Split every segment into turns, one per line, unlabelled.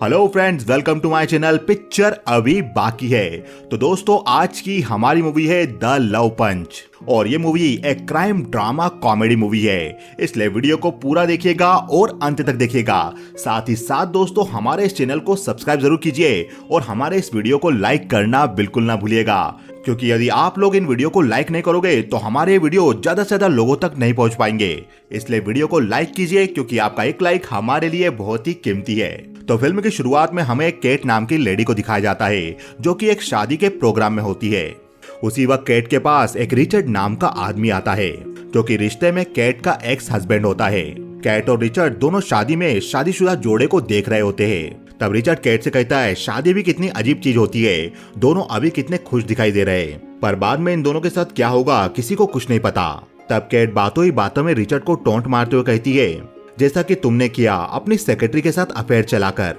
Hello friends, welcome to my channel. Picture अभी बाकी है। तो दोस्तों, आज की हमारी मूवी है द लव पंच और ये मूवी एक क्राइम ड्रामा कॉमेडी मूवी है, इसलिए वीडियो को पूरा देखिएगा और अंत तक देखिएगा। साथ ही साथ दोस्तों, हमारे इस चैनल को सब्सक्राइब जरूर कीजिए और हमारे इस वीडियो को लाइक करना बिल्कुल ना भूलिएगा, क्योंकि यदि आप लोग इन वीडियो को लाइक नहीं करोगे तो हमारे वीडियो ज्यादा से ज्यादा लोगों तक नहीं पहुंच पाएंगे। इसलिए वीडियो को लाइक कीजिए, क्योंकि आपका एक लाइक हमारे लिए बहुत ही कीमती है। तो फिल्म की शुरुआत में हमें केट नाम की लेडी को दिखाया जाता है, जो कि एक शादी के प्रोग्राम में होती है। उसी वक्त केट के पास एक रिचर्ड नाम का आदमी आता है, जो कि रिश्ते में केट का एक्स हस्बैंड होता है। केट और रिचर्ड दोनों शादी में शादीशुदा जोड़े को देख रहे होते हैं। तब रिचर्ड केट से कहता है, शादी भी कितनी अजीब चीज होती है, दोनों अभी कितने खुश दिखाई दे रहे हैं, पर बाद में इन दोनों के साथ क्या होगा किसी को कुछ नहीं पता। तब केट बातों ही बातों में रिचर्ड को टोंट मारते हुए कहती है, जैसा कि तुमने किया अपनी सेक्रेटरी के साथ अफेयर चलाकर,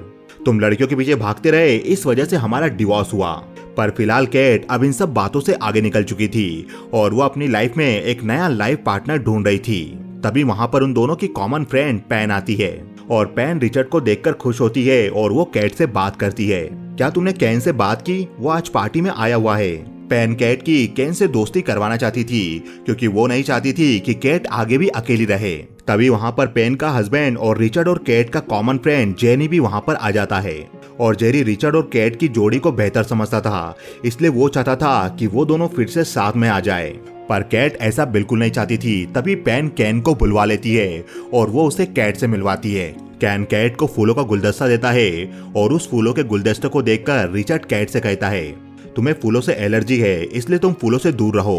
तुम लड़कियों के पीछे भागते रहे, इस वजह से हमारा डिवोर्स हुआ। पर फिलहाल केट अब इन सब बातों से आगे निकल चुकी थी और वो अपनी लाइफ में एक नया लाइफ पार्टनर ढूंढ रही थी। तभी वहां पर उन दोनों की कॉमन फ्रेंड पैन आती है और पैन रिचर्ड को देखकर खुश होती है और वो केट से बात करती है। क्या तुमने कैन से बात की? वो आज पार्टी में आया हुआ है। पैन केट की कैन से दोस्ती करवाना चाहती थी, क्योंकि वो नहीं चाहती थी कि केट आगे भी अकेली रहे। तभी वहां पर पैन का हस्बैंड और रिचर्ड और केट का कॉमन फ्रेंड जेनी भी वहां पर आ जाता है। और जेरी रिचर्ड और केट की जोड़ी को बेहतर समझता था, इसलिए वो चाहता था कि वो दोनों फिर से साथ में आ जाए। पर केट ऐसा बिल्कुल नहीं चाहती थी। तभी पैन कैन को बुलवा लेती है और वो उसे केट से मिलवाती है। कैन केट को फूलों का गुलदस्ता देता है और उस फूलों के गुलदस्ते को देखकर रिचर्ड केट से कहता है, तुम्हें फूलों से एलर्जी है, इसलिए तुम फूलों से दूर रहो।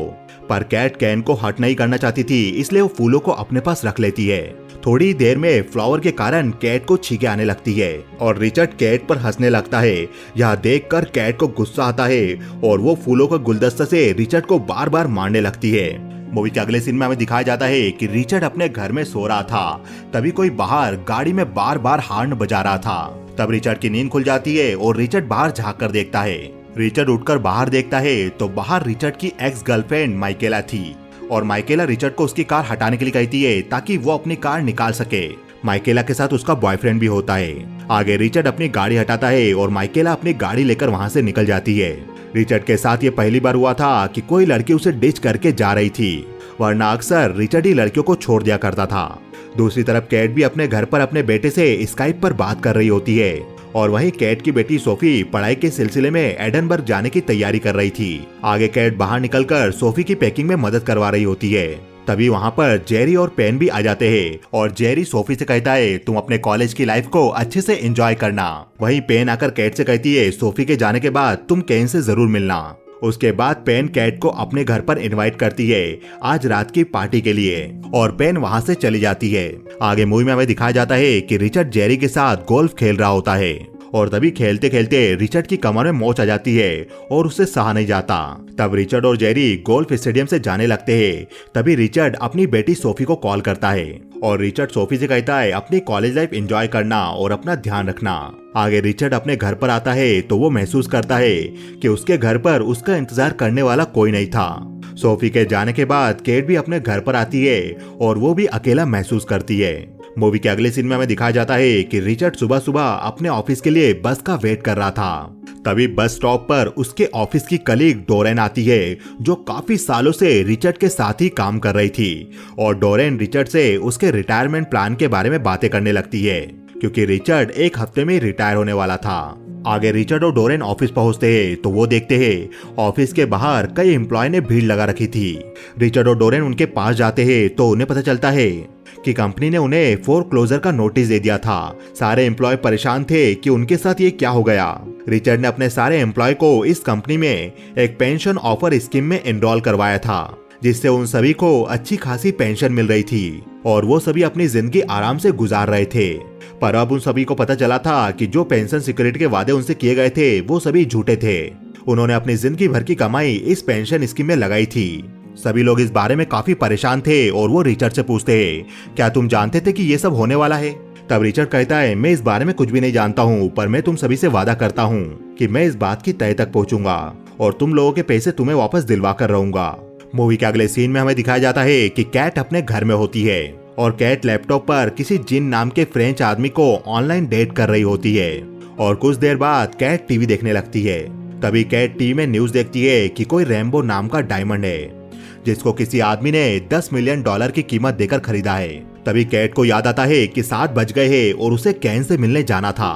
पर केट कैन को हर्ट नहीं करना चाहती थी, इसलिए वो फूलों को अपने पास रख लेती है। थोड़ी देर में फ्लावर के कारण केट को छींके आने लगती है और रिचर्ड केट पर हंसने लगता है। यह देखकर केट को गुस्सा आता है और वो फूलों के गुलदस्ते से रिचर्ड को बार बार मारने लगती है। मूवी के अगले सीन में हमें दिखाया जाता है कि रिचर्ड अपने घर में सो रहा था, तभी कोई बाहर गाड़ी में बार बार हॉर्न बजा रहा था। तब रिचर्ड की नींद खुल जाती है और रिचर्ड बाहर झांक कर देखता है। रिचर्ड उठकर बाहर देखता है तो बाहर रिचर्ड की एक्स गर्लफ्रेंड माइकेला थी और माइकेला रिचर्ड को उसकी कार हटाने के लिए कहती है ताकि वो अपनी कार निकाल सके। माइकेला के साथ उसका बॉयफ्रेंड भी होता है। आगे रिचर्ड अपनी गाड़ी हटाता है और माइकेला अपनी गाड़ी लेकर वहां से निकल जाती है। रिचर्ड के साथ ये पहली बार हुआ था कि कोई लड़की उसे डिच करके जा रही थी, वरना अक्सर रिचर्ड ही लड़कियों को छोड़ दिया करता था। दूसरी तरफ केट भी अपने घर पर अपने बेटे से स्काइप पर बात कर रही होती है और वहीं केट की बेटी सोफी पढ़ाई के सिलसिले में एडनबर्ग जाने की तैयारी कर रही थी। आगे केट बाहर निकलकर सोफी की पैकिंग में मदद करवा रही होती है। तभी वहां पर जेरी और पेन भी आ जाते हैं और जेरी सोफी से कहता है, तुम अपने कॉलेज की लाइफ को अच्छे से एंजॉय करना। वहीं पेन आकर केट से कहती है, सोफी के जाने के बाद तुम केन से जरूर मिलना। उसके बाद पेन केट को अपने घर पर इनवाइट करती है आज रात की पार्टी के लिए और पेन वहां से चली जाती है। आगे मूवी में हमें दिखाया जाता है कि रिचर्ड जेरी के साथ गोल्फ खेल रहा होता है और तभी खेलते खेलते रिचर्ड की कमर में मोच आ जाती है और उससे सहा नहीं जाता। तब रिचर्ड और जेरी गोल्फ स्टेडियम से जाने लगते हैं। तभी रिचर्ड अपनी बेटी सोफी को कॉल करता है और रिचर्ड सोफी से कहता है, अपनी कॉलेज लाइफ एंजॉय करना और अपना ध्यान रखना। आगे रिचर्ड अपने घर पर आता है तो वो महसूस करता है कि उसके घर पर उसका इंतजार करने वाला कोई नहीं था। सोफी के जाने के बाद केट भी अपने घर पर आती है और वो भी अकेला महसूस करती है। मूवी के अगले सीन में हमें दिखाया जाता है कि रिचर्ड सुबह सुबह अपने ऑफिस के लिए बस का वेट कर रहा था। तभी बस स्टॉप पर उसके ऑफिस की कलीग डोरेन आती है, जो काफी सालों से रिचर्ड के साथ ही काम कर रही थी और डोरेन रिचर्ड से उसके रिटायरमेंट प्लान के बारे में बातें करने लगती है, क्योंकि रिचर्ड एक हफ्ते में रिटायर होने वाला था। आगे रिचर्ड और डोरेन ऑफिस पहुंचते हैं तो वो देखते हैं ऑफिस के बाहर कई एम्प्लॉय ने भीड़ लगा रखी थी। रिचर्ड और डोरेन उनके पास जाते हैं तो उन्हें पता चलता है कि कंपनी ने उन्हें फोरक्लोजर का नोटिस दे दिया था। सारे एम्प्लॉय परेशान थे कि उनके साथ ये क्या हो गया। रिचर्ड ने अपने सारे एम्प्लॉय को इस कंपनी में एक पेंशन ऑफर स्कीम में एनरोल करवाया था, जिससे उन सभी को अच्छी खासी पेंशन मिल रही थी और वो सभी अपनी जिंदगी आराम से गुजार रहे थे। पर अब उन सभी को पता चला था कि जो पेंशन सिक्योरिटी के वादे उनसे किए गए थे वो सभी झूठे थे। उन्होंने अपनी जिंदगी भर की कमाई इस पेंशन स्कीम में लगाई थी। सभी लोग इस बारे में काफी परेशान थे और वो रिचर्ड से पूछते हैं, क्या तुम जानते थे कि ये सब होने वाला है? तब रिचर्ड कहता है, मैं इस बारे में कुछ भी नहीं जानता हूँ, पर मैं तुम सभी से वादा करता हूँ कि मैं इस बात की तह तक पहुँचूंगा और तुम लोगों के पैसे तुम्हें वापस दिलवा कर रहूंगा। मूवी के अगले सीन में हमें दिखाया जाता है कि कैट अपने घर में होती है और कैट लैपटॉप पर किसी जिन नाम के फ्रेंच आदमी को ऑनलाइन डेट कर रही होती है और कुछ देर बाद कैट टीवी देखने लगती है। तभी कैट टीवी में न्यूज देखती है कि कोई रैम्बो नाम का डायमंड है जिसको किसी आदमी ने $10 मिलियन की कीमत देकर खरीदा है। तभी कैट को याद आता है कि 7 बज गए हैं और उसे कैन से मिलने जाना था।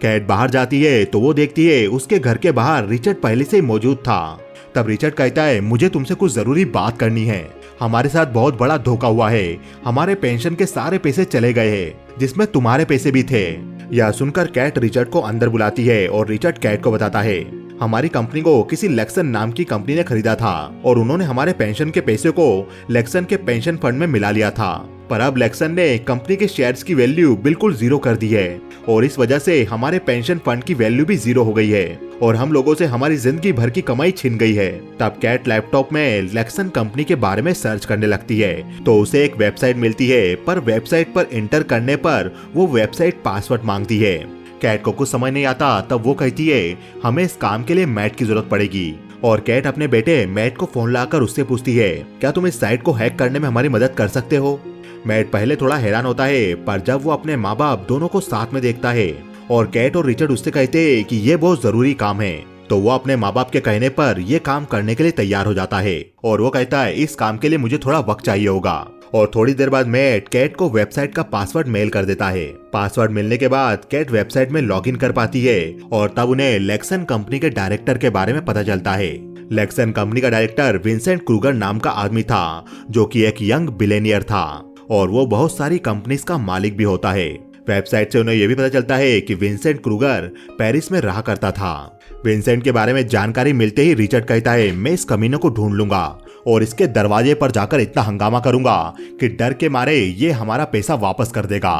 कैट बाहर जाती है तो वो देखती है उसके घर के बाहर रिचर्ड पहले से ही मौजूद था। तब रिचर्ड कहता है, मुझे तुमसे कुछ जरूरी बात करनी है। हमारे साथ बहुत बड़ा धोखा हुआ है। हमारे पेंशन के सारे पैसे चले गए हैं जिसमें तुम्हारे पैसे भी थे। यह सुनकर कैट रिचर्ड को अंदर बुलाती है और रिचर्ड कैट को बताता है, हमारी कंपनी को किसी लेक्सन नाम की कंपनी ने खरीदा था और उन्होंने हमारे पेंशन के पैसे को लेक्सन के पेंशन फंड में मिला लिया था। पर अब लेक्सन ने कंपनी के शेयर्स की वैल्यू बिल्कुल जीरो कर दी है और इस वजह से हमारे पेंशन फंड की वैल्यू भी जीरो हो गई है और हम लोगों से हमारी जिंदगी भर की कमाई छिन गई है। तब कैट लैपटॉप में लेक्सन कंपनी के बारे में सर्च करने लगती है तो उसे एक वेबसाइट मिलती है, पर वेबसाइट पर इंटर करने पर वो वेबसाइट पासवर्ड मांगती है। कैट को कुछ समझ नहीं आता। तब वो कहती है, हमें इस काम के लिए मैट की जरूरत पड़ेगी। और कैट अपने बेटे मैट को फोन लाकर उससे पूछती है, क्या तुम इस साइट को हैक करने में हमारी मदद कर सकते हो। मैट पहले थोड़ा हैरान होता है, पर जब वो अपने माँ बाप दोनों को साथ में देखता है और कैट और रिचर्ड उससे कहते हैं कि ये बहुत जरूरी काम है, तो वो अपने माँ बाप के कहने पर ये काम करने के लिए तैयार हो जाता है। और वो कहता है, इस काम के लिए मुझे थोड़ा वक्त चाहिए होगा। और थोड़ी देर बाद मैट कैट को वेबसाइट का पासवर्ड मेल कर देता है। पासवर्ड मिलने के बाद कैट वेबसाइट में लॉगिन कर पाती है और तब उन्हें लेक्सन कंपनी के डायरेक्टर के बारे में पता चलता है। लेक्सन कंपनी का डायरेक्टर विंसेंट क्रूगर नाम का आदमी था जो कि एक यंग बिलियनियर था और वो बहुत सारी कंपनीज का मालिक भी होता है। वेबसाइट से उन्हें यह भी पता चलता है कि विंसेंट क्रूगर पेरिस में रहा करता था। विंसेंट के बारे में जानकारी मिलते ही रिचर्ड कहता है, मैं इस कमीने को ढूंढ लूंगा और इसके दरवाजे पर जाकर इतना हंगामा करूंगा कि डर के मारे ये हमारा पैसा वापस कर देगा।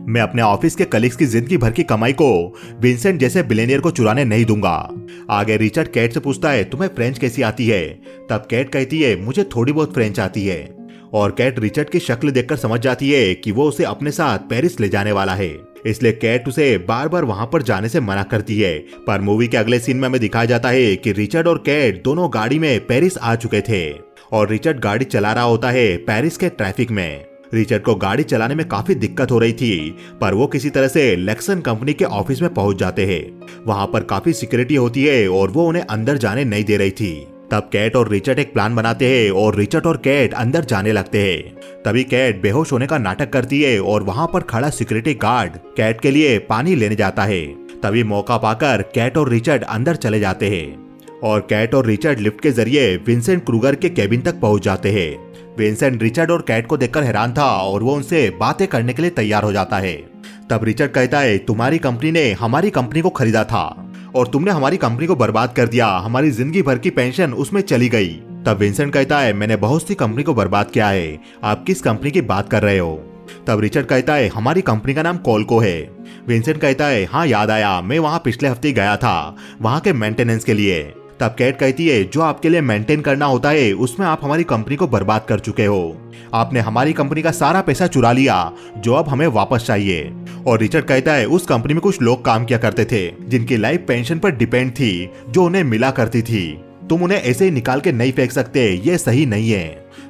मैं अपने ऑफिस के कलीग्स की जिंदगी भर की कमाई को विंसेंट जैसे बिलियनियर को चुराने नहीं दूंगा। आगे रिचर्ड कैट से पूछता है, तुम्हें फ्रेंच कैसी आती है। तब कैट कहती है, मुझे थोड़ी बहुत फ्रेंच आती है। और कैट रिचर्ड की शक्ल देखकर समझ जाती है कि वो उसे अपने साथ पेरिस ले जाने वाला है, इसलिए कैट उसे बार बार वहां पर जाने से मना करती है। पर मूवी के अगले सीन में हमें दिखाया जाता है कि रिचर्ड और कैट दोनों गाड़ी में पेरिस आ चुके थे और रिचर्ड गाड़ी चला रहा होता है पेरिस के ट्रैफिक में। रिचर्ड को गाड़ी चलाने में काफी दिक्कत हो रही थी, पर वो किसी तरह से लेक्सन कंपनी के ऑफिस में पहुंच जाते हैं। वहां पर काफी सिक्योरिटी होती है और वो उन्हें अंदर जाने नहीं दे रही थी। तब कैट और रिचर्ड एक प्लान बनाते हैं और रिचर्ड और कैट अंदर जाने लगते हैं। तभी कैट बेहोश होने का नाटक करती है और वहां पर खड़ा सिक्योरिटी गार्ड कैट के लिए पानी लेने जाता है। तभी मौका पाकर कैट और रिचर्ड अंदर चले जाते हैं और कैट और रिचर्ड लिफ्ट के जरिए विंसेंट क्रूगर के केबिन तक पहुंच जाते हैं। विंसेंट रिचर्ड और कैट को देखकर हैरान था और वो उनसे बातें करने के लिए तैयार हो जाता है। तब रिचर्ड कहता है, तुम्हारी कंपनी ने हमारी कंपनी को खरीदा था और तुमने हमारी कंपनी को बर्बाद कर दिया। हमारी जिंदगी भर की पेंशन उसमें चली गई। तब विंसेंट कहता है, मैंने बहुत सी कंपनी को बर्बाद किया है। आप किस कंपनी की बात कर रहे हो। तब रिचर्ड कहता है, हमारी कंपनी का नाम कॉल्को है। विंसेंट कहता है, हाँ याद आया, मैं वहाँ पिछले हफ्ते गया था वहाँ के मेंटेनेंस के लिए। तब कैट कहती है, जो आपके लिए मेंटेन करना होता है उसमें आप हमारी कंपनी को बर्बाद कर चुके हो। आपने हमारी कंपनी का सारा पैसा चुरा लिया जो अब हमें वापस चाहिए। और रिचर्ड कहता है, उस कंपनी में कुछ लोग काम किया करते थे जिनकी लाइफ पेंशन पर डिपेंड थी जो उन्हें मिला करती थी। तुम उन्हें ऐसे ही निकाल के नहीं फेंक सकते, ये सही नहीं है।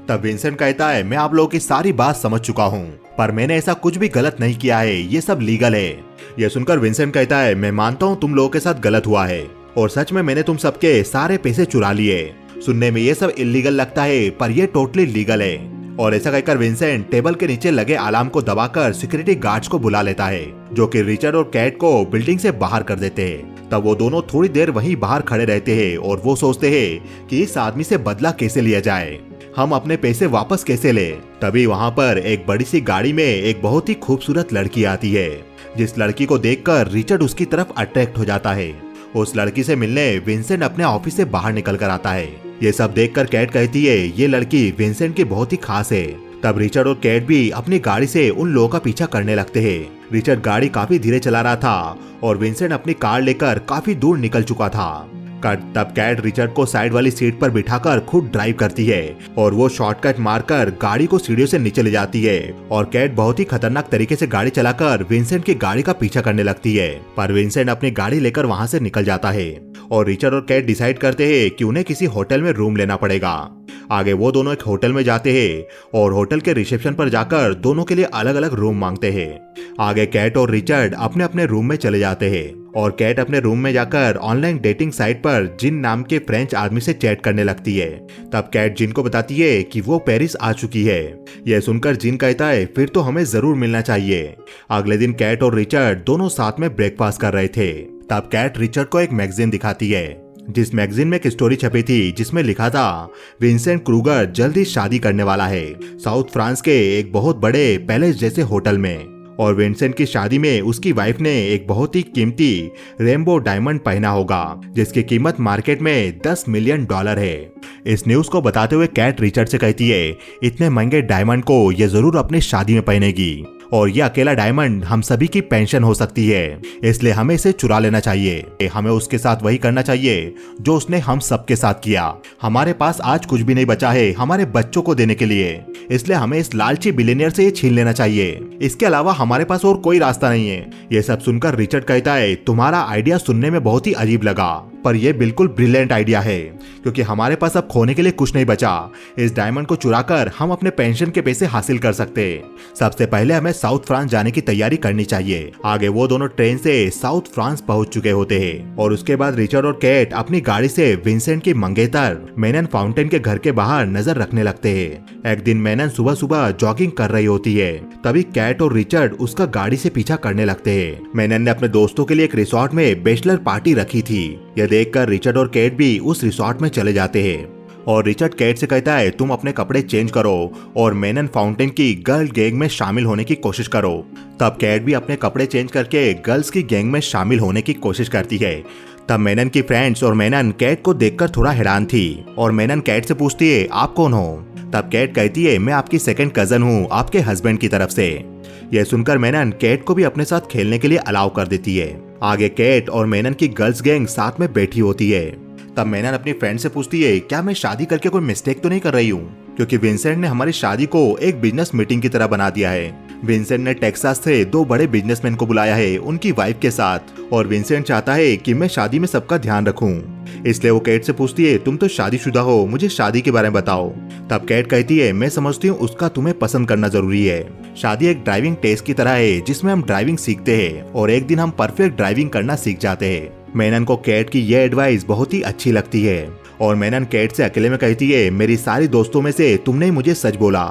तब विंसेंट कहता है, मैं आप लोगों की सारी बात समझ चुका हूँ, पर मैंने ऐसा कुछ भी गलत नहीं किया है। ये सब लीगल है। यह सुनकर विंसेंट कहता है, मैं मानता हूँ तुम लोगों के साथ गलत हुआ है और सच में मैंने तुम सबके सारे पैसे चुरा लिए। सुनने में ये सब इलीगल लगता है पर ये टोटली लीगल है। और ऐसा कहकर विंसेंट टेबल के नीचे लगे अलार्म को दबाकर सिक्योरिटी गार्ड्स को बुला लेता है जो कि रिचर्ड और कैट को बिल्डिंग से बाहर कर देते हैं। तब वो दोनों थोड़ी देर वहीं बाहर खड़े रहते हैं और वो सोचते हैं कि इस आदमी से बदला कैसे लिया जाए, हम अपने पैसे वापस कैसे ले। तभी वहाँ पर एक बड़ी सी गाड़ी में एक बहुत ही खूबसूरत लड़की आती है, जिस लड़की को देखकर रिचर्ड उसकी तरफ अट्रैक्ट हो जाता है। उस लड़की से मिलने विंसेंट अपने ऑफिस से बाहर निकल कर आता है। ये सब देखकर कैट कहती है, ये लड़की विंसेंट की बहुत ही खास है। तब रिचर्ड और कैट भी अपनी गाड़ी से उन लोगों का पीछा करने लगते हैं। रिचर्ड गाड़ी काफी धीरे चला रहा था और विंसेंट अपनी कार लेकर काफी दूर निकल चुका था। तब कैट रिचर्ड को साइड वाली सीट पर बिठाकर खुद ड्राइव करती है और वो शॉर्टकट मारकर गाड़ी को सीढ़ियों से नीचे ले जाती है। और कैट बहुत ही खतरनाक तरीके से गाड़ी चलाकर विंसेंट की गाड़ी का पीछा करने लगती है, पर विंसेंट अपनी गाड़ी लेकर वहां से निकल जाता है। और रिचर्ड और कैट डिसाइड करते हैं कि उन्हें किसी होटल में रूम लेना पड़ेगा। आगे वो दोनों एक होटल में जाते हैं और होटल के रिसेप्शन पर जाकर दोनों के लिए अलग अलग रूम मांगते हैं। आगे कैट और रिचर्ड अपने अपने रूम में चले जाते हैं और कैट अपने रूम में जाकर ऑनलाइन डेटिंग साइट पर जिन नाम के फ्रेंच आदमी से चैट करने लगती है। तब कैट जिन को बताती है कि वो पेरिस आ चुकी है। यह सुनकर जिन कहता है फिर तो हमें जरूर मिलना चाहिए। अगले दिन कैट और रिचर्ड दोनों साथ में ब्रेकफास्ट कर रहे थे। तब कैट रिचर्ड को एक मैगजीन दिखाती है जिस मैगजीन में एक स्टोरी छपी थी जिसमें लिखा था विंसेंट क्रूगर जल्द ही शादी करने वाला है साउथ फ्रांस के एक बहुत बड़े पैलेस जैसे होटल में, और विंसेंट की शादी में उसकी वाइफ ने एक बहुत ही कीमती रेनबो डायमंड पहना होगा जिसकी कीमत मार्केट में $10 मिलियन है। इस न्यूज को बताते हुए कैट रिचर्ड से कहती है इतने महंगे डायमंड को ये जरूर अपनी शादी में पहनेगी और ये अकेला डायमंड हम सभी की पेंशन हो सकती है, इसलिए हमें इसे चुरा लेना चाहिए। हमें उसके साथ वही करना चाहिए जो उसने हम सबके साथ किया। हमारे पास आज कुछ भी नहीं बचा है हमारे बच्चों को देने के लिए, इसलिए हमें इस लालची बिलियनियर से ये छीन लेना चाहिए। इसके अलावा हमारे पास और कोई रास्ता नहीं है। ये सब सुनकर रिचर्ड कहता है तुम्हारा आइडिया सुनने में बहुत ही अजीब लगा पर यह बिल्कुल ब्रिलियंट आइडिया है क्योंकि हमारे पास अब खोने के लिए कुछ नहीं बचा। इस डायमंड को चुराकर हम अपने पेंशन के पैसे हासिल कर सकते। सबसे पहले हमें साउथ फ्रांस जाने की तैयारी करनी चाहिए। आगे वो दोनों ट्रेन से साउथ फ्रांस पहुंच चुके होते हैं और उसके बाद रिचर्ड और कैट अपनी गाड़ी से विंसेंट की मंगेतर मेनन फाउंटेन के घर के बाहर नजर रखने लगते हैं। एक दिन मेनन सुबह सुबह जॉगिंग कर रही होती है, तभी कैट और रिचर्ड उसका गाड़ी से पीछा करने लगते हैं। मेनन ने अपने दोस्तों के लिए एक रिसोर्ट में बैचलर पार्टी रखी थी। यह देखकर रिचर्ड और कैट भी उस रिसोर्ट में चले जाते हैं और रिचर्ड कैट से कहता है तुम अपने कपड़े चेंज करो और मेनन फाउंटेन की गर्ल गैंग में शामिल होने की कोशिश करो। तब कैट भी अपने कपड़े चेंज करके गर्ल्स की गैंग में शामिल होने की कोशिश करती है। तब मेनन की फ्रेंड्स और मेनन कैट को देखकर थोड़ा हैरान थी और मेनन कैट से पूछती है आप कौन हो। तब कैट कहती है मैं आपकी सेकंड कजन हूँ आपके हस्बैंड की तरफ से। यह सुनकर मेनन कैट को भी अपने साथ खेलने के लिए अलाउ कर देती है। आगे कैट और मेनन की गर्ल्स गैंग साथ में बैठी होती है। तब मेनन अपनी फ्रेंड से पूछती है क्या मैं शादी करके कोई मिस्टेक तो नहीं कर रही हूँ, क्योंकि विंसेंट ने हमारी शादी को एक बिजनेस मीटिंग की तरह बना दिया है। विंसेंट ने टेक्सास से 2 बड़े बिजनेसमैन को बुलाया है उनकी वाइफ के साथ और विंसेंट चाहता है कि मैं शादी में सबका ध्यान रखूं। इसलिए वो कैट से पूछती है तुम तो शादीशुदा हो, मुझे शादी के बारे में बताओ। तब कैट कहती है मैं समझती हूँ उसका तुम्हें पसंद करना जरूरी है। शादी एक ड्राइविंग टेस्ट की तरह है जिसमें हम ड्राइविंग सीखते हैं और एक दिन हम परफेक्ट ड्राइविंग करना सीख जाते हैं। मेनन को कैट की यह एडवाइस बहुत ही अच्छी लगती है और मेनन कैट से अकेले में कहती है मेरी सारी दोस्तों में से तुमने ही मुझे सच बोला।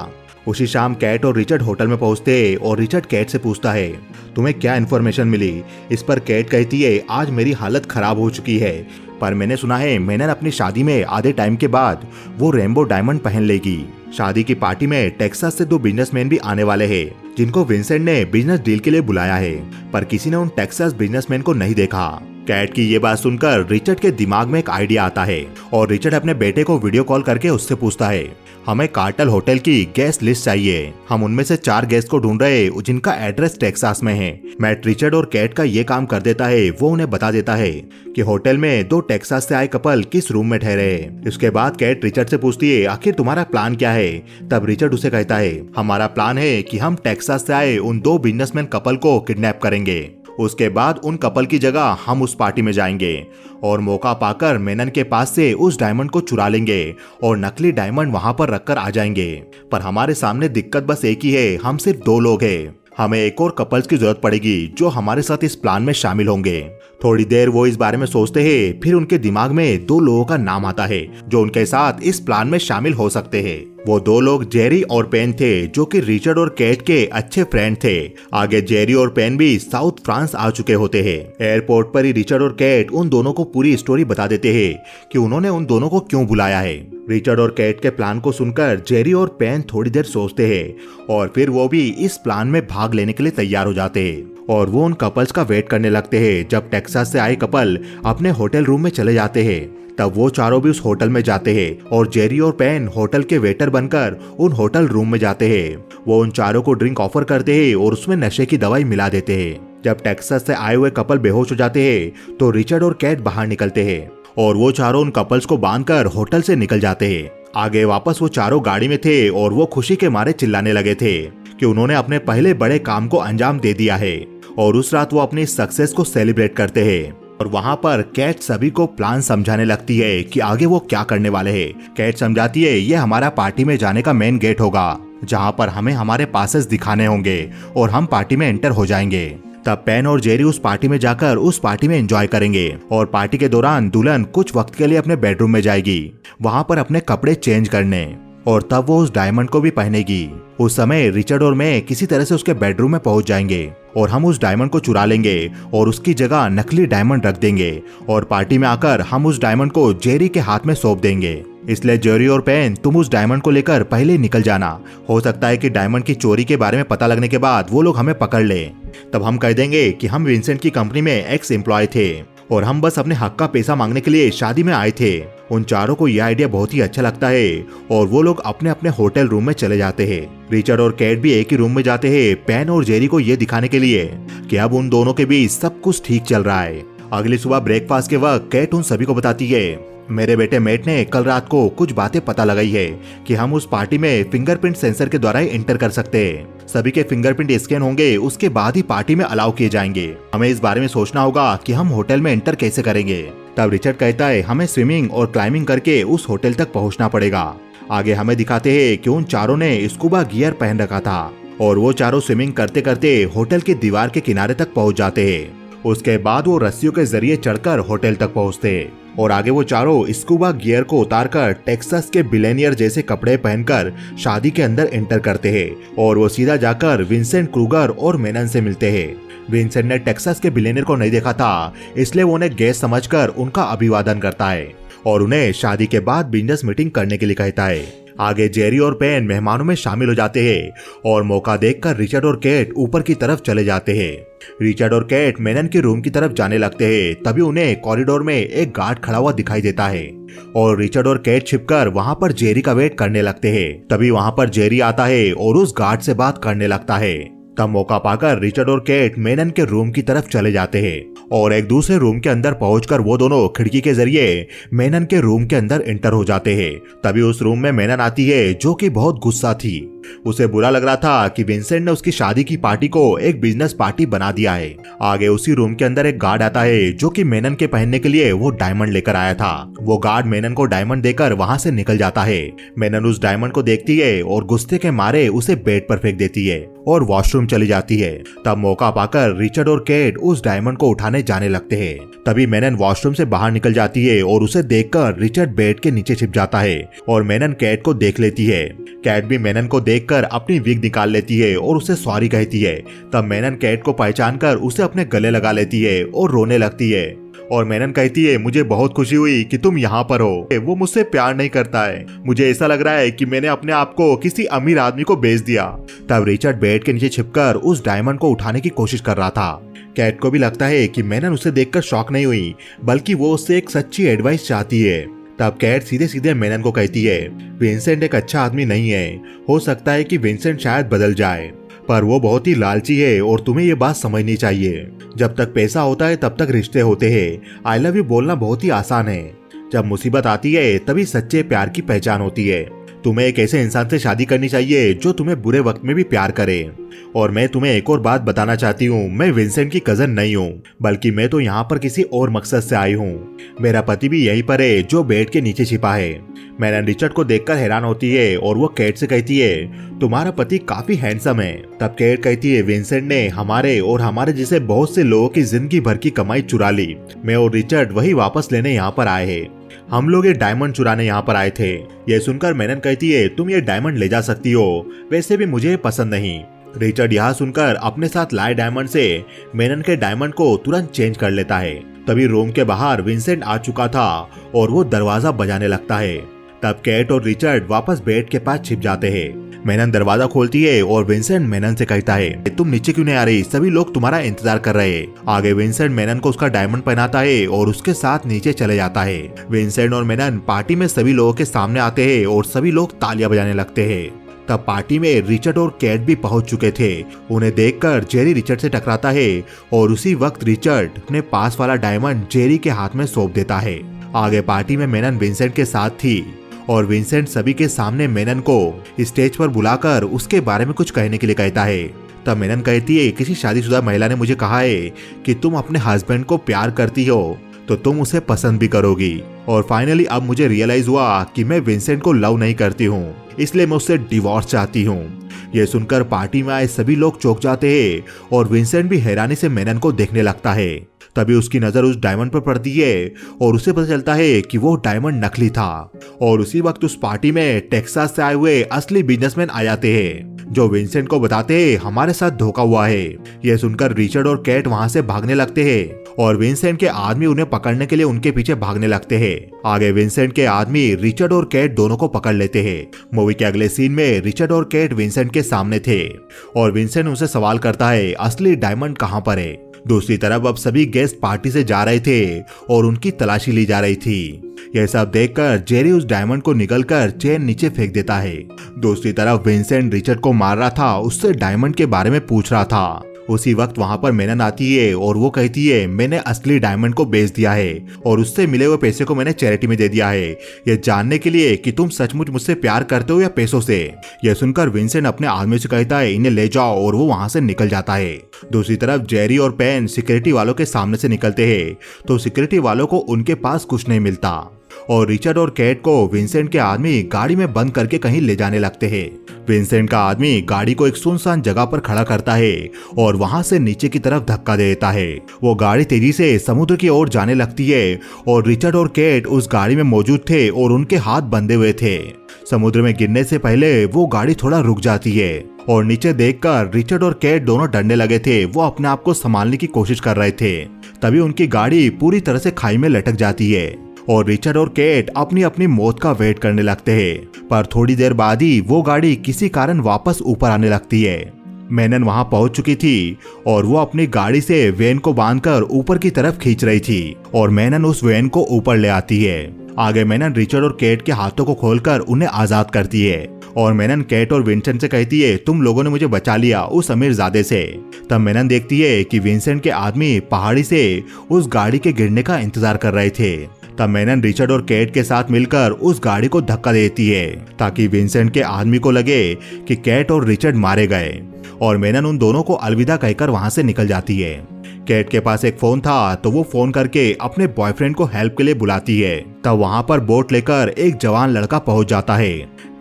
उसी शाम कैट और रिचर्ड होटल में पहुंचते हैं और रिचर्ड कैट से पूछता है तुम्हें क्या इन्फॉर्मेशन मिली। इस पर कैट कहती है आज मेरी हालत खराब हो चुकी है पर मैंने सुना है मेनन अपनी शादी में आधे टाइम के बाद वो रेनबो डायमंड पहन लेगी। शादी की पार्टी में टेक्सास से 2 बिजनेसमैन भी आने वाले हैं जिनको विंसेंट ने बिजनेस डील के लिए बुलाया है, पर किसी ने उन टेक्सास बिजनेसमैन को नहीं देखा। कैट की ये बात सुनकर रिचर्ड के दिमाग में एक आइडिया आता है और रिचर्ड अपने बेटे को वीडियो कॉल करके उससे पूछता है हमें कार्टल होटल की गेस्ट लिस्ट चाहिए। हम उनमें से 4 गेस्ट को ढूंढ रहे जिनका एड्रेस टेक्सास में है। मैट रिचर्ड और कैट का ये काम कर देता है, वो उन्हें बता देता है कि होटल में 2 टेक्सास से आए कपल किस रूम में ठहरे हैं। इसके बाद कैट रिचर्ड से पूछती है आखिर तुम्हारा प्लान क्या है। तब रिचर्ड उसे कहता है हमारा प्लान है कि हम टेक्सास से आए उन 2 बिजनेसमैन कपल को किडनैप करेंगे। उसके बाद उन कपल की जगह हम उस पार्टी में जाएंगे और मौका पाकर मेनन के पास से उस डायमंड को चुरा लेंगे और नकली डायमंड वहां पर रखकर आ जाएंगे। पर हमारे सामने दिक्कत बस एक ही है, हम सिर्फ 2 लोग हैं। हमें एक और कपल्स की जरूरत पड़ेगी जो हमारे साथ इस प्लान में शामिल होंगे। थोड़ी देर वो इस बारे में सोचते हैं, फिर उनके दिमाग में 2 लोगों का नाम आता है जो उनके साथ इस प्लान में शामिल हो सकते हैं। वो 2 लोग जेरी और पेन थे जो कि रिचर्ड और कैट के अच्छे फ्रेंड थे। आगे जेरी और पेन भी साउथ फ्रांस आ चुके होते हैं। एयरपोर्ट पर ही रिचर्ड और कैट उन दोनों को पूरी स्टोरी बता देते हैं कि उन्होंने उन दोनों को क्यों बुलाया है। रिचर्ड और कैट के प्लान को सुनकर जेरी और पेन थोड़ी देर सोचते हैं और फिर वो भी इस प्लान में भाग लेने के लिए तैयार हो जाते हैं और वो उन कपल्स का वेट करने लगते हैं। जब टेक्सास से आए कपल अपने होटल रूम में चले जाते हैं तब वो चारों भी उस होटल में जाते हैं और जेरी और पेन होटल के वेटर बनकर उन होटल रूम में जाते हैं। वो उन चारों को ड्रिंक ऑफर करते हैं और उसमें नशे की दवाई मिला देते हैं। जब टेक्सास से आए हुए कपल बेहोश हो जाते हैं तो रिचर्ड और कैट बाहर निकलते हैं और वो चारों उन कपल्स को बांधकर होटल से निकल जाते हैं। आगे वापस वो चारों गाड़ी में थे और वो खुशी के मारे चिल्लाने लगे थे कि उन्होंने अपने पहले बड़े काम को अंजाम दे दिया है और उस रात वो अपनी सक्सेस को सेलिब्रेट करते हैं। और वहाँ पर कैट सभी को प्लान समझाने लगती है कि आगे वो क्या करने वाले हैं। कैट समझाती है ये हमारा पार्टी में जाने का मेन गेट होगा जहाँ पर हमें हमारे पासेस दिखाने होंगे और हम पार्टी में एंटर हो जाएंगे। तब पेन और जेरी उस पार्टी में जाकर उस पार्टी में एंजॉय करेंगे और पार्टी के दौरान दुल्हन कुछ वक्त के लिए अपने बेडरूम में जाएगी वहाँ पर अपने कपड़े चेंज करने, और तब वो उस डायमंड को भी पहनेगी। उस समय रिचर्ड और मैं किसी तरह से उसके बेडरूम में पहुंच जाएंगे और हम उस डायमंड को चुरा लेंगे और उसकी जगह नकली डायमंड रख देंगे और पार्टी में आकर हम उस डायमंड को जेरी के हाथ में सौंप देंगे। इसलिए जेरी और पेन तुम उस डायमंड को लेकर पहले निकल जाना। हो सकता है कि डायमंड की चोरी के बारे में पता लगने के बाद वो लोग हमें पकड़ ले। तब हम कह देंगे कि हम विंसेंट की कंपनी में एक्स एम्प्लॉय थे और हम बस अपने हक का पैसा मांगने के लिए शादी में आए थे। उन चारों को यह आइडिया बहुत ही अच्छा लगता है और वो लोग अपने अपने होटल रूम में चले जाते हैं। रिचर्ड और कैट भी एक ही रूम में जाते हैं पेन और जेरी को ये दिखाने के लिए कि अब उन दोनों के बीच सब कुछ ठीक चल रहा है। अगली सुबह ब्रेकफास्ट के वक्त कैट उन सभी को बताती है, मेरे बेटे मेट ने कल रात को कुछ बातें पता लगाई है कि हम उस पार्टी में फिंगरप्रिंट सेंसर के द्वारा एंटर कर सकते हैं। सभी के फिंगरप्रिंट स्कैन होंगे, उसके बाद ही पार्टी में अलाउ किए जाएंगे। हमें इस बारे में सोचना होगा कि हम होटल में एंटर कैसे करेंगे। तब रिचर्ड कहता है हमें स्विमिंग और क्लाइंबिंग करके उस होटल तक पहुंचना पड़ेगा। आगे हमें दिखाते हैं कि उन चारों ने स्कूबा गियर पहन रखा था और वो चारों स्विमिंग करते करते होटल की दीवार के किनारे तक पहुंच जाते हैं। उसके बाद वो रस्सियों के जरिए चढ़कर होटल तक पहुंचते और आगे वो चारों स्कूबा गियर को उतारकर टेक्सास के बिलेनियर जैसे कपड़े पहनकर शादी के अंदर एंटर करते हैं और वो सीधा जाकर विंसेंट क्रूगर और मेनन से मिलते हैं। विंसेंट ने टेक्सास के बिलेनियर को नहीं देखा था, इसलिए वो उन्हें गेस्ट समझकर उनका अभिवादन करता है और उन्हें शादी के बाद बिजनेस मीटिंग करने के लिए कहता है। आगे जेरी और पेन मेहमानों में शामिल हो जाते हैं और मौका देखकर रिचर्ड और कैट ऊपर की तरफ चले जाते हैं। रिचर्ड और कैट मेनन के रूम की तरफ जाने लगते हैं। तभी उन्हें कॉरिडोर में एक गार्ड खड़ा हुआ दिखाई देता है और रिचर्ड और कैट छिपकर वहां पर जेरी का वेट करने लगते हैं। तभी वहां पर जेरी आता है और उस गार्ड से बात करने लगता है। तब मौका पाकर रिचर्ड और कैट मेनन के रूम की तरफ चले जाते हैं और एक दूसरे रूम के अंदर पहुंचकर वो दोनों खिड़की के जरिए मेनन के रूम के अंदर एंटर हो जाते हैं। तभी उस रूम में मेनन आती है जो कि बहुत गुस्सा थी। उसे बुरा लग रहा था कि विंसेंट ने उसकी शादी की पार्टी को एक बिजनेस पार्टी बना दिया है। आगे उसी रूम के अंदर एक गार्ड आता है जो कि मेनन के पहनने के लिए वो डायमंड लेकर आया था। वो गार्ड मेनन को डायमंड देकर वहां से निकल जाता है। मेनन उस डायमंड को देखती है और गुस्से के मारे उसे बेड पर फेंक देती है और वॉशरूम चली जाती है। तब मौका पाकर रिचर्ड और कैट उस डायमंड को उठाने जाने लगते हैं। तभी मेनन वॉशरूम से बाहर निकल जाती है और उसे देखकर रिचर्ड बेड के नीचे छिप जाता है और मेनन कैट को देख लेती है। कैट भी मेनन को देखकर अपनी विग निकाल लेती है और उसे सॉरी कहती है। तब मेनन कैट को पहचानकर उसे अपने गले लगा लेती है और रोने लगती है और मेनन कहती है, मुझे बहुत खुशी हुई कि तुम यहाँ पर हो। वो मुझसे प्यार नहीं करता है। मुझे ऐसा लग रहा है कि मैंने अपने आप को किसी अमीर आदमी को बेच दिया। तब रिचर्ड बेड के नीचे छिपकर उस डायमंड को उठाने की कोशिश कर रहा था। कैट को भी लगता है कि मेनन उसे देखकर शॉक नहीं हुई, बल्कि वो उससे एक सच्ची एडवाइस चाहती है। तब कैट सीधे सीधे मेनन को कहती है, विंसेंट एक अच्छा आदमी नहीं है। हो सकता है कि विंसेंट शायद बदल जाए, पर वो बहुत ही लालची है और तुम्हें ये बात समझनी चाहिए। जब तक पैसा होता है तब तक रिश्ते होते हैं। आई लव यू बोलना बहुत ही आसान है। जब मुसीबत आती है तभी सच्चे प्यार की पहचान होती है। तुम्हें एक ऐसे इंसान से शादी करनी चाहिए जो तुम्हें बुरे वक्त में भी प्यार करे। और मैं तुम्हें एक और बात बताना चाहती हूँ, मैं विंसेंट की कजन नहीं हूँ, बल्कि मैं तो यहाँ पर किसी और मकसद से आई हूँ। मेरा पति भी यहीं पर है जो बेड के नीचे छिपा है। मेनन रिचर्ड को देखकर हैरान होती है और वो कैट से कहती है, तुम्हारा पति काफी हैंडसम है। तब कैट कहती है, विंसेंट ने हमारे और हमारे जैसे बहुत से लोगों की जिंदगी भर की कमाई चुरा ली। मैं और रिचर्ड वही वापस लेने यहाँ पर आए हैं। हम लोग ये डायमंड चुराने यहाँ पर आए थे। ये सुनकर मेनन कहती है, तुम ये डायमंड ले जा सकती हो, वैसे भी मुझे पसंद नहीं। रिचर्ड यहाँ सुनकर अपने साथ लाए डायमंड से मेनन के डायमंड को तुरंत चेंज कर लेता है। तभी रूम के बाहर विंसेंट आ चुका था और वो दरवाजा बजाने लगता है। तब कैट और रिचर्ड वापस बेड के पास छिप जाते हैं। मेनन दरवाजा खोलती है और विंसेंट मेनन से कहता है, तुम नीचे क्यों नहीं आ रही? सभी लोग तुम्हारा इंतजार कर रहे हैं। आगे विंसेंट मेनन को उसका डायमंड पहनाता है और उसके साथ नीचे चले जाता है। विंसेंट और मेनन पार्टी में सभी लोगों के सामने आते हैं और सभी लोग तालियां बजाने लगते हैं। तब पार्टी में रिचर्ड और कैट भी पहुंच चुके थे। उन्हें देखकर जेरी रिचर्ड से टकराता है और उसी वक्त रिचर्ड अपने पास वाला डायमंड जेरी के हाथ में सौंप देता है। आगे पार्टी में मेनन विंसेंट के साथ थी और विंसेंट सभी के सामने मेनन को स्टेज पर बुलाकर उसके बारे में कुछ कहने के लिए कहता है। तब मेनन कहती है, किसी शादीशुदा महिला ने मुझे कहा है कि तुम अपने हस्बैंड को प्यार करती हो, तो तुम उसे पसंद भी करोगी। और फाइनली अब मुझे रियलाइज हुआ कि मैं विंसेंट को लव नहीं करती हूँ, इसलिए मैं उससे डिवोर्स चाहती हूँ। यह सुनकर पार्टी में आए सभी लोग चौंक जाते हैं और विंसेंट भी हैरानी से मेनन को देखने लगता है। तभी उसकी नजर उस डायमंड पर पड़ती है और उसे पता चलता है कि वो डायमंड नकली था। और उसी वक्त उस पार्टी में टेक्सास से आए हुए असली बिजनेसमैन आ जाते हैं, जो विंसेंट को बताते हैं हमारे साथ धोखा हुआ है। यह सुनकर रिचर्ड और कैट वहां से भागने लगते हैं और विंसेंट के आदमी उन्हें पकड़ने के लिए उनके पीछे भागने लगते हैं। आगे विंसेंट के आदमी रिचर्ड और कैट दोनों को पकड़ लेते हैं। मूवी के अगले सीन में रिचर्ड और कैट विंसेंट के सामने थे और विंसेंट उनसे सवाल करता है असली डायमंड कहाँ पर है। दूसरी तरफ अब सभी गेस्ट पार्टी से जा रहे थे और उनकी तलाशी ली जा रही थी। यह सब देखकर जेरी उस डायमंड को निकलकर चेन नीचे फेंक देता है। दूसरी तरफ विंसेंट रिचर्ड को मार रहा था, उससे डायमंड के बारे में पूछ रहा था। उसी वक्त वहां पर मेनन आती है और वो कहती है मैंने असली डायमंड को बेच दिया है और उससे मिले हुए पैसे को मैंने चैरिटी में दे दिया है, ये जानने के लिए कि तुम सचमुच मुझसे प्यार करते हो या पैसों से। यह सुनकर विंसेंट अपने आदमी से कहता है इन्हें ले जाओ और वो वहां से निकल जाता है। दूसरी तरफ जेरी और पेन सिक्योरिटी वालों के सामने से निकलते हैं तो सिक्योरिटी वालों को उनके पास कुछ नहीं मिलता और रिचर्ड और कैट को विंसेंट के आदमी गाड़ी में बंद करके कहीं ले जाने लगते हैं। विंसेंट का आदमी गाड़ी को एक सुनसान जगह पर खड़ा करता है और वहां से नीचे की तरफ धक्का दे देता है। वो गाड़ी तेजी से समुद्र की ओर जाने लगती है और रिचर्ड और कैट उस गाड़ी में मौजूद थे और उनके हाथ बंधे हुए थे। समुद्र में गिरने से पहले वो गाड़ी थोड़ा रुक जाती है और नीचे देखकर रिचर्ड और कैट दोनों डरने लगे थे। वो अपने आप को संभालने की कोशिश कर रहे थे। तभी उनकी गाड़ी पूरी तरह से खाई में लटक जाती है और रिचर्ड और कैट अपनी अपनी मौत का वेट करने लगते हैं। पर थोड़ी देर बाद ही वो गाड़ी किसी कारण वापस ऊपर आने लगती है। मेनन वहां पहुंच चुकी थी और वो अपनी गाड़ी से वैन को बांधकर ऊपर की तरफ खींच रही थी और मेनन उस वैन को ऊपर ले आती है। आगे मेनन रिचर्ड और कैट के हाथों को खोलकर उन्हें आजाद करती है और मेनन कैट और विंसेंट से कहती है तुम लोगों ने मुझे बचा लिया उस अमीरजादे से। तब मेनन देखती है कि विंसेंट के आदमी पहाड़ी से उस गाड़ी के गिरने का इंतजार कर रहे थे। तब मेनन रिचर्ड और कैट के साथ मिलकर उस गाड़ी को धक्का देती है ताकि विंसेंट के आदमी को लगे कि कैट और रिचर्ड मारे गए और मेनन उन दोनों को अलविदा कहकर वहां से निकल जाती है। कैट के पास एक फोन था तो वो फोन करके अपने बॉयफ्रेंड को हेल्प के लिए बुलाती है। तब वहां पर बोट लेकर एक जवान लड़का पहुंच जाता है।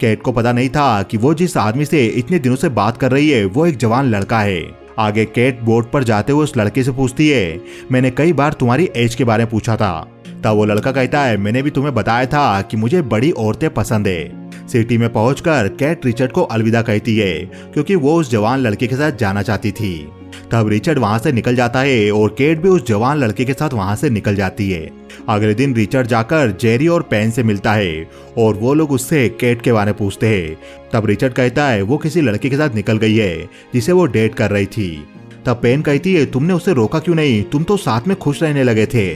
कैट को पता नहीं था कि वो जिस आदमी से इतने दिनों से बात कर रही है वो एक जवान लड़का है। आगे कैट बोट पर जाते हुए उस लड़के से पूछती है मैंने कई बार तुम्हारी एज के बारे में पूछा था। तब वो लड़का कहता है मैंने भी तुम्हें बताया था कि मुझे बड़ी औरतें पसंद है। सिटी में पहुंचकर कैट रिचर्ड को अलविदा कहती है क्योंकि वो उस जवान लड़के के साथ जाना चाहती थी। तब रिचर्ड वहां से निकल जाता है और कैट भी उस जवान लड़के के साथ वहां से निकल जाती है। अगले दिन रिचर्ड जाकर जेरी और पेन से मिलता है और वो लोग उससे कैट के बारे में पूछते हैं। तब रिचर्ड कहता है वो किसी लड़के के साथ निकल गई है जिसे वो डेट कर रही थी। तब पेन कहती है तुमने उसे रोका क्यों नहीं, तुम तो साथ में खुश रहने लगे थे।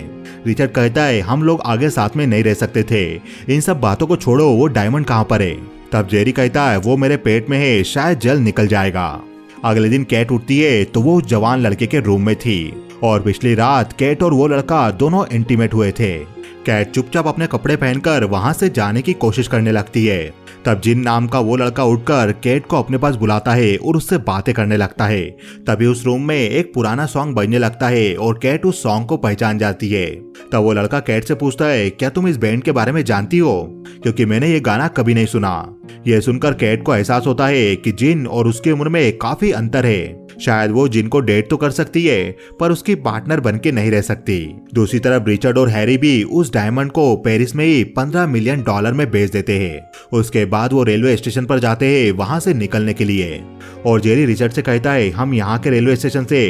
रिचर्ड कहता है हम लोग आगे साथ में नहीं रह सकते थे, इन सब बातों को छोड़ो, वो डायमंड कहाँ पर है। तब जेरी कहता है वो मेरे पेट में है, शायद जल्द निकल जाएगा। अगले दिन कैट उठती है तो वो उस जवान लड़के के रूम में थी और पिछली रात कैट और वो लड़का दोनों इंटीमेट हुए थे। कैट चुपचाप अपने कपड़े पहनकर वहां से जाने की कोशिश करने लगती है। तब जिन नाम का वो लड़का उठकर कैट को अपने पास बुलाता है और उससे बातें करने लगता है। तभी उस रूम में एक पुराना सॉन्ग बजने लगता है और कैट उस सॉन्ग को पहचान जाती है। तब वो लड़का कैट से पूछता है क्या तुम इस बैंड के बारे में जानती हो, क्योंकि मैंने ये गाना कभी नहीं सुना। यह सुनकर कैट को एहसास होता है कि जिन और उसकी उम्र में काफी अंतर है। शायद वो जिन को डेट तो कर सकती है पर उसकी पार्टनर बनके नहीं रह सकती। दूसरी तरफ रिचर्ड और हैरी भी उस डायमंड को पेरिस में ही $15 मिलियन में बेच देते हैं। उसके बाद वो रेलवे स्टेशन पर जाते हैं वहां से निकलने के लिए और जेरी रिचर्ड से कहता है हम यहाँ के रेलवे स्टेशन से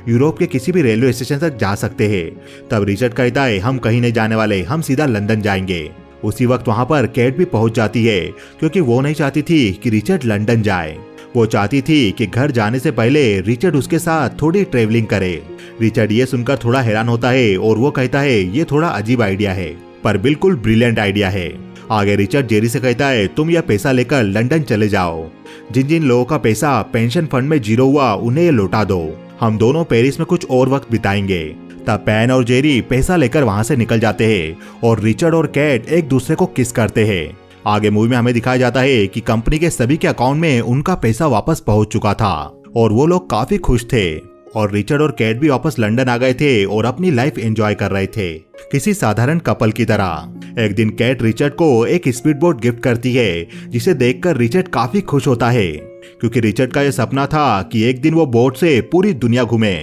यूरोप के किसी भी रेलवे स्टेशन तक जा सकते हैं। तब रिचर्ड कहता है हम कहीं नहीं जाने वाले, हम सीधा लंदन जाएंगे। उसी वक्त वहां पर कैट भी पहुंच जाती है क्योंकि वो नहीं चाहती थी कि रिचर्ड लंदन जाए। वो चाहती थी कि घर जाने से पहले रिचर्ड उसके साथ थोड़ी ट्रेवलिंग करे। रिचर्ड ये सुनकर थोड़ा हैरान होता है और वो कहता है ये थोड़ा अजीब आइडिया है पर बिल्कुल ब्रिलियंट आइडिया है। आगे रिचर्ड जेरी से कहता है तुम यह पैसा लेकर लंदन चले जाओ, जिन जिन लोगों का पैसा पेंशन फंड में जीरो हुआ उन्हें ये लौटा दो, हम दोनों पेरिस में कुछ और वक्त बिताएंगे। तब पेन और जेरी पैसा लेकर वहां से निकल जाते हैं और रिचर्ड और कैट एक दूसरे को किस करते हैं। आगे मूवी में हमें दिखाया जाता है कि कंपनी के सभी के अकाउंट में उनका पैसा वापस पहुंच चुका था और वो लोग काफी खुश थे। और रिचर्ड और कैट भी वापस लंदन आ गए थे और अपनी लाइफ एंजॉय कर रहे थे किसी साधारण कपल की तरह। एक दिन कैट रिचर्ड को एक स्पीड बोट गिफ्ट करती है जिसे देखकर रिचर्ड काफी खुश होता है क्योंकि रिचर्ड का यह सपना था कि एक दिन वो बोट से पूरी दुनिया घूमे।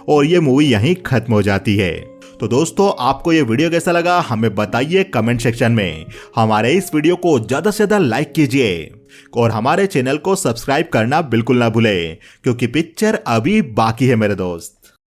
और ये मूवी यहीं खत्म हो जाती है। तो दोस्तों आपको ये वीडियो कैसा लगा हमें बताइए कमेंट सेक्शन में। हमारे इस वीडियो को ज्यादा से ज्यादा लाइक कीजिए और हमारे चैनल को सब्सक्राइब करना बिल्कुल ना भूलें क्योंकि पिक्चर अभी बाकी है मेरे दोस्त।